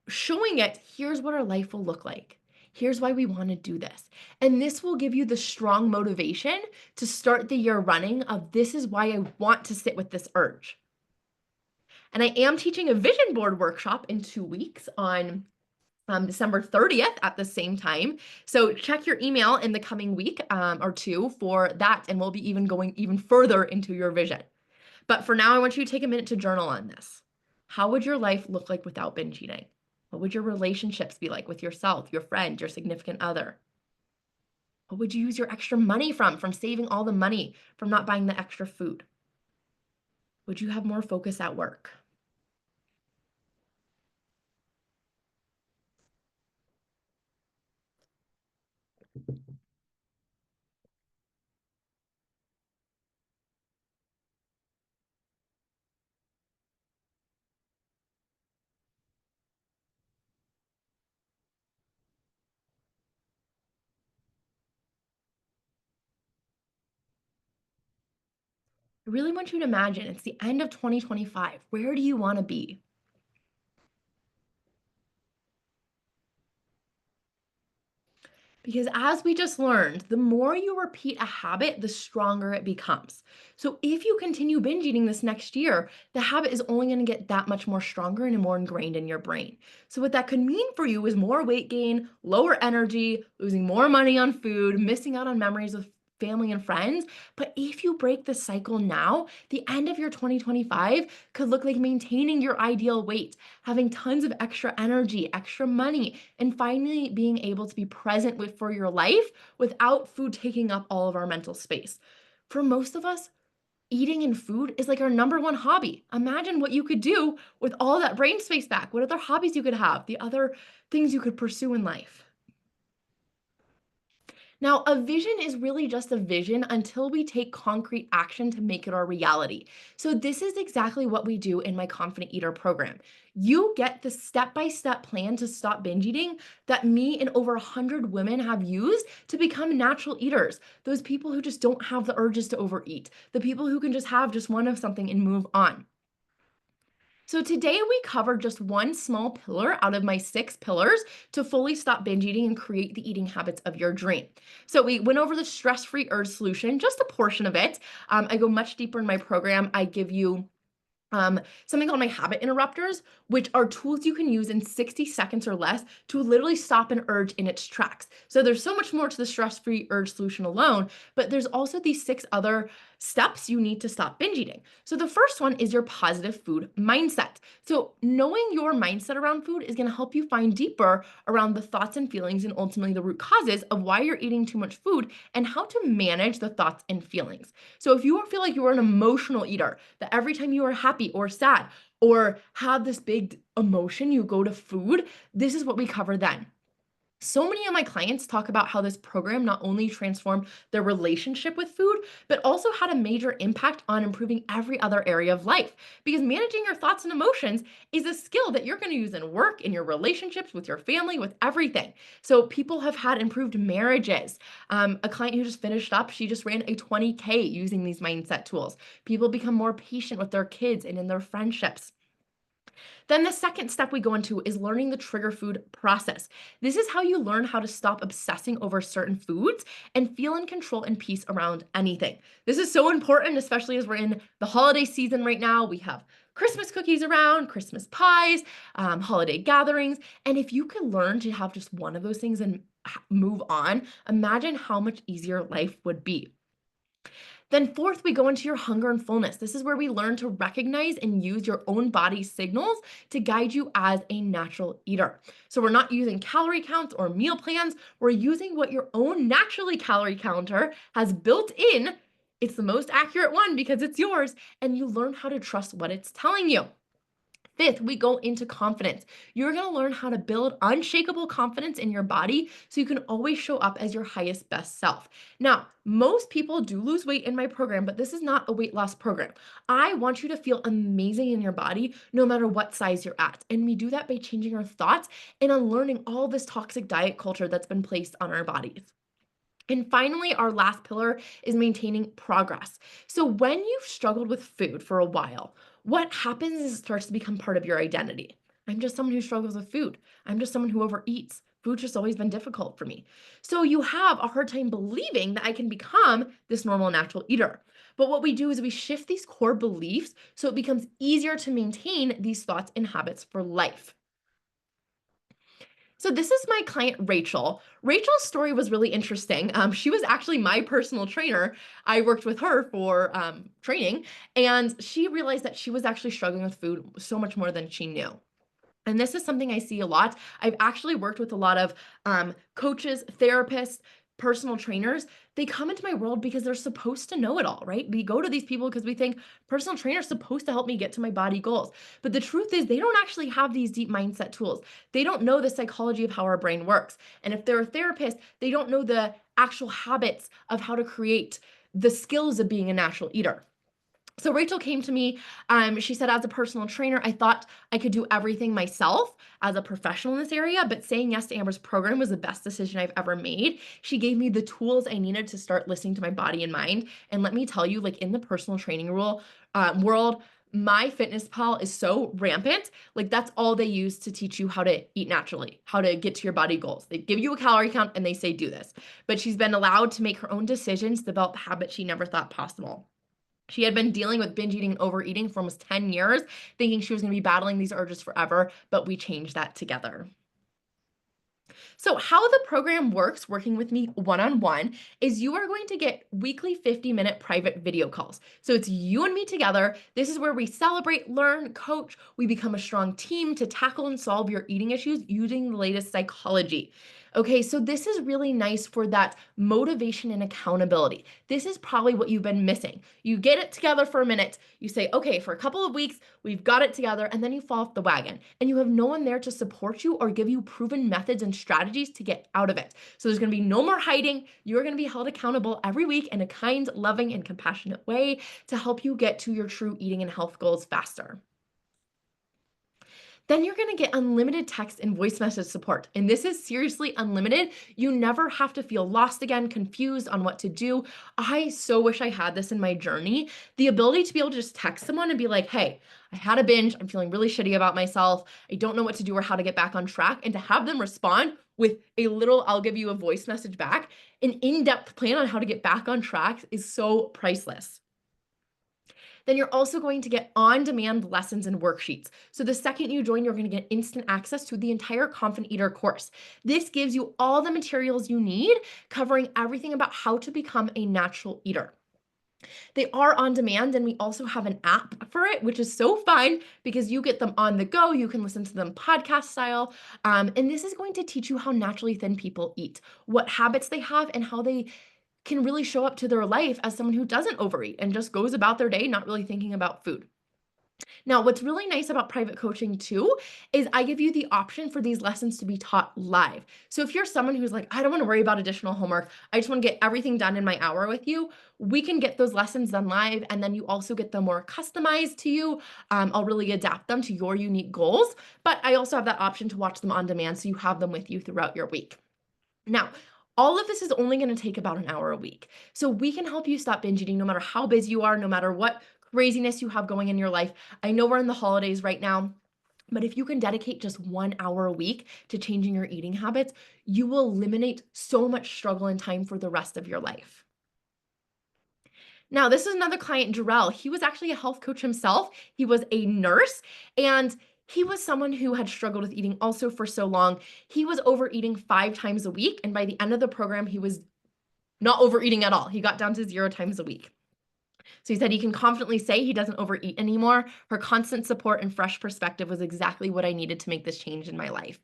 showing it, here's what our life will look like. Here's why we want to do this. And this will give you the strong motivation to start the year running of this is why I want to sit with this urge. And I am teaching a vision board workshop in 2 weeks on December 30th at the same time. So check your email in the coming week or two for that. And we'll be even going even further into your vision. But for now, I want you to take a minute to journal on this. How would your life look like without binge eating? What would your relationships be like with yourself, your friend, your significant other? What would you use your extra money from saving all the money, from not buying the extra food? Would you have more focus at work? I really want you to imagine it's the end of 2025. Where do you want to be? Because as we just learned, the more you repeat a habit, the stronger it becomes. So if you continue binge eating this next year, the habit is only going to get that much more stronger and more ingrained in your brain. So what that could mean for you is more weight gain, lower energy, losing more money on food, missing out on memories with family and friends. But if you break the cycle now, the end of your 2025 could look like maintaining your ideal weight, having tons of extra energy, extra money, and finally being able to be present for your life without food taking up all of our mental space. For most of us, eating and food is like our number one hobby. Imagine what you could do with all that brain space back, what other hobbies you could have, the other things you could pursue in life. Now, a vision is really just a vision until we take concrete action to make it our reality. So, this is exactly what we do in my Confident Eater program. You get the step by step plan to stop binge eating that me and over 100 women have used to become natural eaters. Those people who just don't have the urges to overeat, the people who can just have just one of something and move on. So today we covered just one small pillar out of my 6 pillars to fully stop binge eating and create the eating habits of your dream. So we went over the stress-free urge solution, just a portion of it. I go much deeper in my program. I give you something called my habit interrupters, which are tools you can use in 60 seconds or less to literally stop an urge in its tracks. So there's so much more to the stress-free urge solution alone, but there's also these 6 other steps you need to stop binge eating. So the first one is your positive food mindset. So knowing your mindset around food is going to help you find deeper around the thoughts and feelings and ultimately the root causes of why you're eating too much food and how to manage the thoughts and feelings. So if you feel like you are an emotional eater, that every time you are happy or sad or have this big emotion, you go to food, this is what we cover then. So many of my clients talk about how this program not only transformed their relationship with food, but also had a major impact on improving every other area of life. Because managing your thoughts and emotions is a skill that you're going to use in work, in your relationships, with your family, with everything. So people have had improved marriages. A client who just finished up, she just ran a 20K using these mindset tools. People become more patient with their kids and in their friendships. Then the second step we go into is learning the trigger food process. This is how you learn how to stop obsessing over certain foods and feel in control and peace around anything. This is so important, especially as we're in the holiday season right now. We have Christmas cookies around, Christmas pies, holiday gatherings. And if you could learn to have just one of those things and move on, imagine how much easier life would be. Then fourth, we go into your hunger and fullness. This is where we learn to recognize and use your own body's signals to guide you as a natural eater. So we're not using calorie counts or meal plans. We're using what your own naturally calorie counter has built in. It's the most accurate one because it's yours, and you learn how to trust what it's telling you. Fifth, we go into confidence. You're going to learn how to build unshakable confidence in your body so you can always show up as your highest best self. Now, most people do lose weight in my program, but this is not a weight loss program. I want you to feel amazing in your body no matter what size you're at. And we do that by changing our thoughts and unlearning all this toxic diet culture that's been placed on our bodies. And finally, our last pillar is maintaining progress. So, when you've struggled with food for a while, what happens is it starts to become part of your identity. I'm just someone who struggles with food. I'm just someone who overeats. Food's just always been difficult for me. So, you have a hard time believing that I can become this normal natural eater. But what we do is we shift these core beliefs so it becomes easier to maintain these thoughts and habits for life. So this is my client, Rachel. Rachel's story was really interesting. She was actually my personal trainer. I worked with her for training, and she realized that she was actually struggling with food so much more than she knew. And this is something I see a lot. I've actually worked with a lot of coaches, therapists, personal trainers. They come into my world because they're supposed to know it all, right? We go to these people because we think personal trainer is supposed to help me get to my body goals. But the truth is, they don't actually have these deep mindset tools. They don't know the psychology of how our brain works. And if they're a therapist, they don't know the actual habits of how to create the skills of being a natural eater. So Rachel came to me. She said, as a personal trainer, I thought I could do everything myself as a professional in this area, but saying yes to Amber's program was the best decision I've ever made. She gave me the tools I needed to start listening to my body and mind. And let me tell you, like in the personal training world, my fitness pal is so rampant. Like that's all they use to teach you how to eat naturally, how to get to your body goals. They give you a calorie count and they say do this. But she's been allowed to make her own decisions, develop habits she never thought possible. She had been dealing with binge eating and overeating for almost 10 years, thinking she was going to be battling these urges forever, but we changed that together. So, how the program works, working with me one on one, is you are going to get weekly 50-minute private video calls. So, it's you and me together. This is where we celebrate, learn, coach. We become a strong team to tackle and solve your eating issues using the latest psychology. Okay, so this is really nice for that motivation and accountability. This is probably what you've been missing. You get it together for a minute, you say, okay, for a couple of weeks, we've got it together, and then you fall off the wagon. And you have no one there to support you or give you proven methods and strategies to get out of it. So there's gonna be no more hiding. You're gonna be held accountable every week in a kind, loving, and compassionate way to help you get to your true eating and health goals faster. Then you're gonna get unlimited text and voice message support. And this is seriously unlimited. You never have to feel lost again, confused on what to do. I so wish I had this in my journey. The ability to be able to just text someone and be like, hey, I had a binge. I'm feeling really shitty about myself. I don't know what to do or how to get back on track. And to have them respond with a little, I'll give you a voice message back, an in-depth plan on how to get back on track is so priceless. Then you're also going to get on-demand lessons and worksheets. So the second you join, you're going to get instant access to the entire Confident Eater course. This gives you all the materials you need, covering everything about how to become a natural eater. They are on demand, and we also have an app for it, which is so fun because you get them on the go. You can listen to them podcast style. And this is going to teach you how naturally thin people eat, what habits they have, and how they can really show up to their life as someone who doesn't overeat and just goes about their day not really thinking about food. Now, what's really nice about private coaching too is I give you the option for these lessons to be taught live. So if you're someone who's like, I don't want to worry about additional homework, I just want to get everything done in my hour with you, we can get those lessons done live. And then you also get them more customized to you. I'll really adapt them to your unique goals, but I also have that option to watch them on demand so you have them with you throughout your week. Now, all of this is only going to take about an hour a week. So we can help you stop binge eating no matter how busy you are, no matter what craziness you have going in your life. I know we're in the holidays right now. But if you can dedicate just 1 hour a week to changing your eating habits, you will eliminate so much struggle and time for the rest of your life. Now, this is another client, Jarrell. He was actually a health coach himself. He was a nurse, and he was someone who had struggled with eating also for so long. He was overeating 5 times a week, and by the end of the program, he was not overeating at all. He got down to 0 times a week. So he said he can confidently say he doesn't overeat anymore. Her constant support and fresh perspective was exactly what I needed to make this change in my life.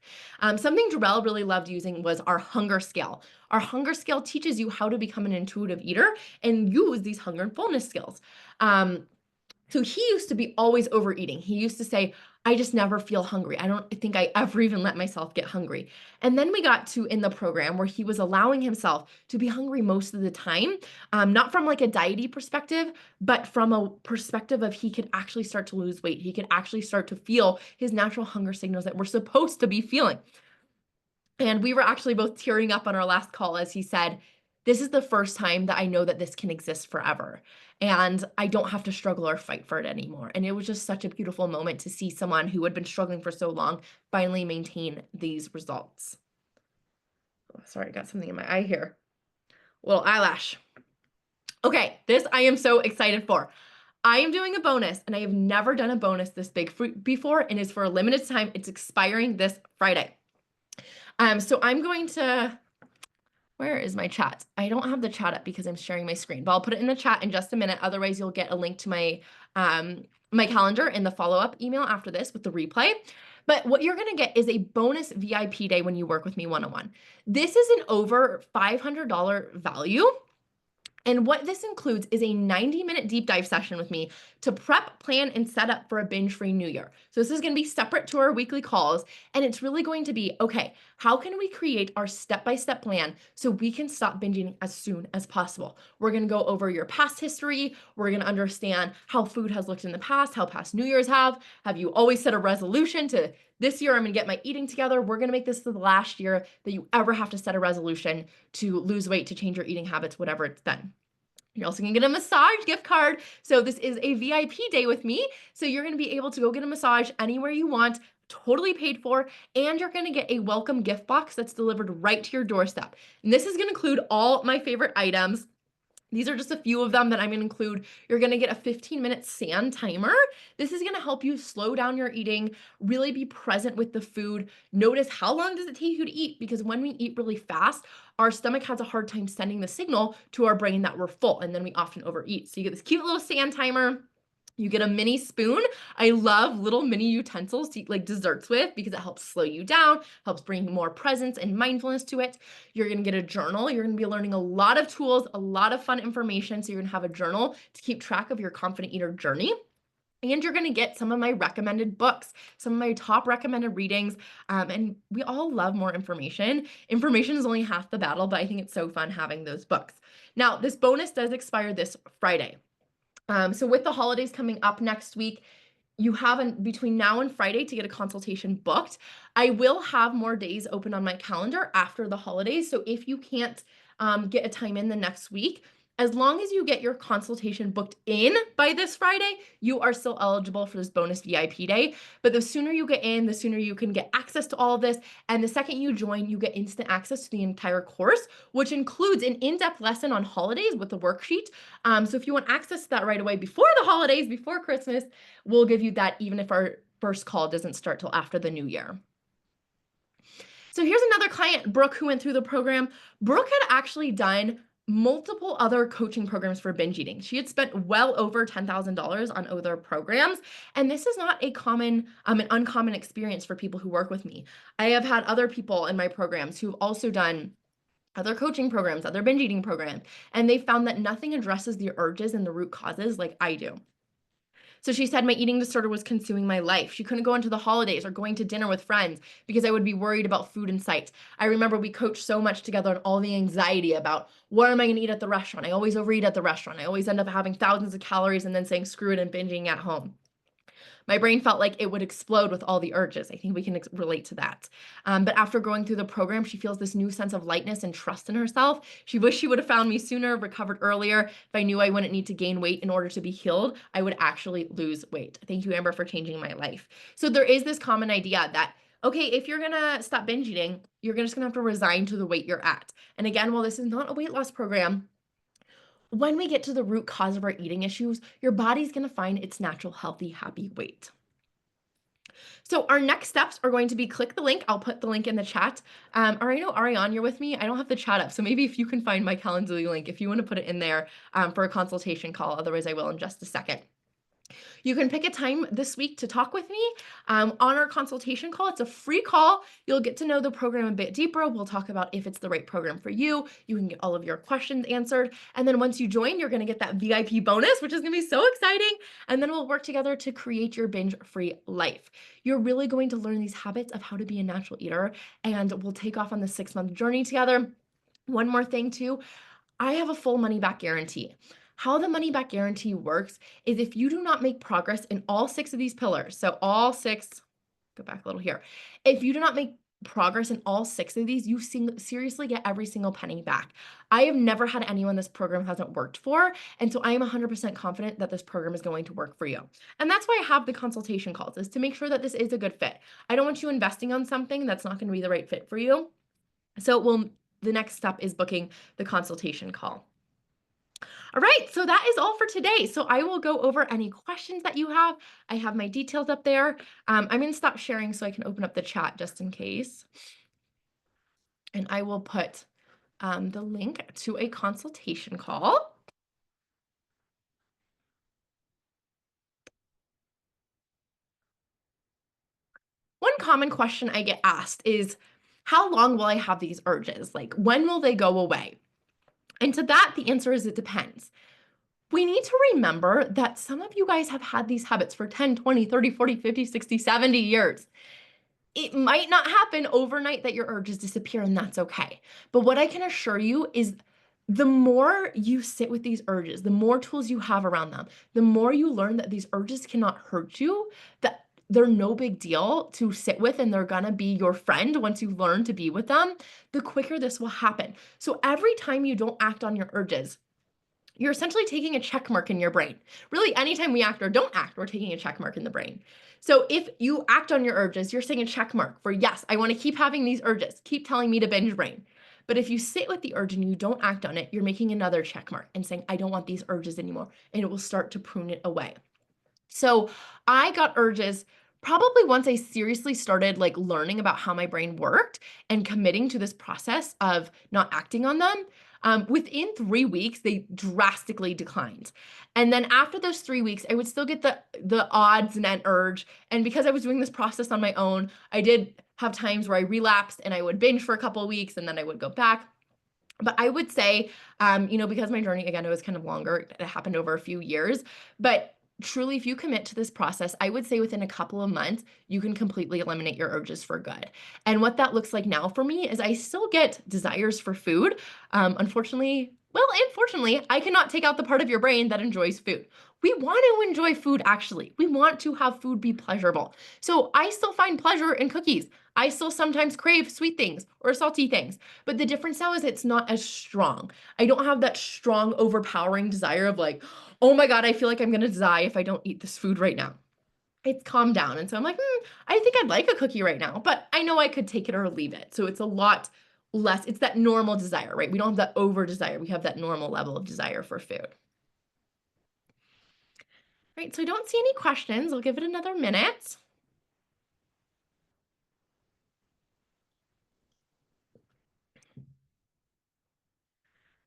Something Jarrell really loved using was our hunger scale. Our hunger scale teaches you how to become an intuitive eater and use these hunger and fullness skills. So he used to be always overeating. He used to say, I just never feel hungry. I don't think I ever even let myself get hungry. And then we got to in the program where he was allowing himself to be hungry most of the time, not from like a diety perspective, but from a perspective of he could actually start to lose weight. He could actually start to feel his natural hunger signals that we're supposed to be feeling. And we were actually both tearing up on our last call as he said, this is the first time that I know that this can exist forever. And I don't have to struggle or fight for it anymore. And it was just such a beautiful moment to see someone who had been struggling for so long finally maintain these results. Oh, sorry, I got something in my eye here. Little eyelash. Okay, this I am so excited for. I am doing a bonus, and I have never done a bonus this big before, and it's for a limited time. It's expiring this Friday. So I'm going to, where is my chat? I don't have the chat up because I'm sharing my screen, but I'll put it in the chat in just a minute. Otherwise, you'll get a link to my calendar in the follow-up email after this with the replay. But what you're going to get is a bonus VIP day when you work with me one-on-one. This is an over $500 value. And what this includes is a 90-minute deep dive session with me to prep, plan, and set up for a binge-free new year. So this is going to be separate to our weekly calls, and it's really going to be, okay, how can we create our step-by-step plan so we can stop binging as soon as possible? We're going to go over your past history. We're going to understand how food has looked in the past, how past New Year's have. Have you always set a resolution to this year I'm going to get my eating together? We're going to make this the last year that you ever have to set a resolution to lose weight, to change your eating habits, whatever it's been. You're also gonna get a massage gift card. So this is a VIP day with me. So you're gonna be able to go get a massage anywhere you want, totally paid for, and you're gonna get a welcome gift box that's delivered right to your doorstep. And this is gonna include all my favorite items. These are just a few of them that I'm going to include. You're going to get a 15-minute sand timer. This is going to help you slow down your eating, really be present with the food. Notice how long does it take you to eat? Because when we eat really fast, our stomach has a hard time sending the signal to our brain that we're full, and then we often overeat. So you get this cute little sand timer. You get a mini spoon. I love little mini utensils to eat like desserts with because it helps slow you down, helps bring more presence and mindfulness to it. You're going to get a journal. You're going to be learning a lot of tools, a lot of fun information. So you're going to have a journal to keep track of your confident eater journey. And you're going to get some of my recommended books, some of my top recommended readings. And we all love more information. Information is only half the battle, but I think it's so fun having those books. Now, this bonus does expire this Friday. So with the holidays coming up next week, you have between now and Friday to get a consultation booked. I will have more days open on my calendar after the holidays. So if you can't get a time in the next week, as long as you get your consultation booked in by this Friday, you are still eligible for this bonus VIP day. But the sooner you get in, the sooner you can get access to all of this. And the second you join, you get instant access to the entire course, which includes an in-depth lesson on holidays with the worksheet. So if you want access to that right away before the holidays, before Christmas, we'll give you that even if our first call doesn't start till after the new year. So here's another client, Brooke, who went through the program. Brooke had actually done multiple other coaching programs for binge eating. She had spent well over $10,000 on other programs. And this is not a common, an uncommon experience for people who work with me. I have had other people in my programs who've also done other coaching programs, other binge eating programs, and they found that nothing addresses the urges and the root causes like I do. So she said my eating disorder was consuming my life. She couldn't go into the holidays or going to dinner with friends because I would be worried about food in sight. I remember we coached so much together on all the anxiety about what am I going to eat at the restaurant? I always overeat at the restaurant. I always end up having thousands of calories and then saying screw it and binging at home. My brain felt like it would explode with all the urges. I think we can relate to that. But after going through the program, she feels this new sense of lightness and trust in herself. She wished she would have found me sooner, recovered earlier. If I knew I wouldn't need to gain weight in order to be healed, I would actually lose weight. Thank you, Amber, for changing my life. So there is this common idea that, okay, if you're gonna stop binge eating, you're just gonna have to resign to the weight you're at. And again, while this is not a weight loss program, when we get to the root cause of our eating issues, your body's gonna find its natural, healthy, happy weight. So our next steps are going to be click the link. I'll put the link in the chat. Or I know Ariane, you're with me. I don't have the chat up. So maybe if you can find my Calendly link, if you want to put it in there for a consultation call, otherwise I will in just a second. You can pick a time this week to talk with me on our consultation call. It's a free call. You'll get to know the program a bit deeper. We'll talk about if it's the right program for you. You can get all of your questions answered. And then once you join, you're going to get that VIP bonus, which is going to be so exciting. And then we'll work together to create your binge-free life. You're really going to learn these habits of how to be a natural eater, and we'll take off on the 6-month journey together. One more thing too, I have a full money back guarantee. How the money back guarantee works is if you do not make progress in all 6 of these pillars, so all 6, go back a little here. If you do not make progress in all 6 of these, you seriously get every single penny back. I have never had anyone this program hasn't worked for, and so I am 100% confident that this program is going to work for you. And that's why I have the consultation calls, is to make sure that this is a good fit. I don't want you investing on something that's not going to be the right fit for you. So the next step is booking the consultation call. All right, so that is all for today. So I will go over any questions that you have. I have my details up there. I'm going to stop sharing so I can open up the chat just in case. And I will put the link to a consultation call. One common question I get asked is, how long will I have these urges? Like, when will they go away? And to that, the answer is it depends. We need to remember that some of you guys have had these habits for 10, 20, 30, 40, 50, 60, 70 years. It might not happen overnight that your urges disappear, and that's okay. But what I can assure you is the more you sit with these urges, the more tools you have around them, the more you learn that these urges cannot hurt you, that they're no big deal to sit with, and they're gonna be your friend once you learn to be with them, the quicker this will happen. So every time you don't act on your urges, you're essentially taking a check mark in your brain. Really, anytime we act or don't act, we're taking a check mark in the brain. So if you act on your urges, you're saying a check mark for, yes, I want to keep having these urges, keep telling me to binge brain. But if you sit with the urge and you don't act on it, you're making another check mark and saying, I don't want these urges anymore. And it will start to prune it away. So I got urges probably once I seriously started like learning about how my brain worked and committing to this process of not acting on them. Within 3 weeks, they drastically declined. And then after those 3 weeks, I would still get the odds and an urge. And because I was doing this process on my own, I did have times where I relapsed and I would binge for a couple of weeks and then I would go back. But I would say, because my journey, again, it was kind of longer, it happened over a few years, but truly, if you commit to this process, I would say within a couple of months, you can completely eliminate your urges for good. And what that looks like now for me is I still get desires for food. Unfortunately, I cannot take out the part of your brain that enjoys food. We want to enjoy food, actually. We want to have food be pleasurable. So I still find pleasure in cookies. I still sometimes crave sweet things or salty things. But the difference now is it's not as strong. I don't have that strong, overpowering desire of like, oh my God, I feel like I'm gonna die if I don't eat this food right now. It's calmed down. And so I'm like, I think I'd like a cookie right now, but I know I could take it or leave it. So it's a lot less, it's that normal desire, right? We don't have that over desire. We have that normal level of desire for food. Right, so I don't see any questions. I'll give it another minute.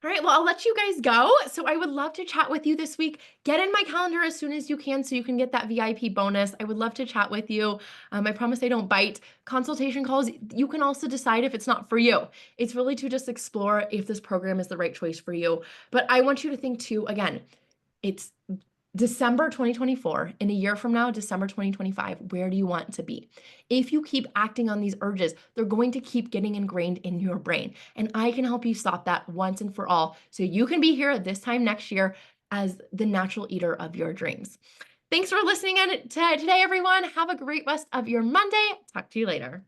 All right, well, I'll let you guys go. So I would love to chat with you this week. Get in my calendar as soon as you can so you can get that VIP bonus. I would love to chat with you. I promise I don't bite. Consultation calls, you can also decide if it's not for you. It's really to just explore if this program is the right choice for you. But I want you to think too, again, it's December 2024, in a year from now, December 2025, where do you want to be? If you keep acting on these urges, they're going to keep getting ingrained in your brain. And I can help you stop that once and for all so you can be here this time next year as the natural eater of your dreams. Thanks for listening in today, everyone. Have a great rest of your Monday. Talk to you later.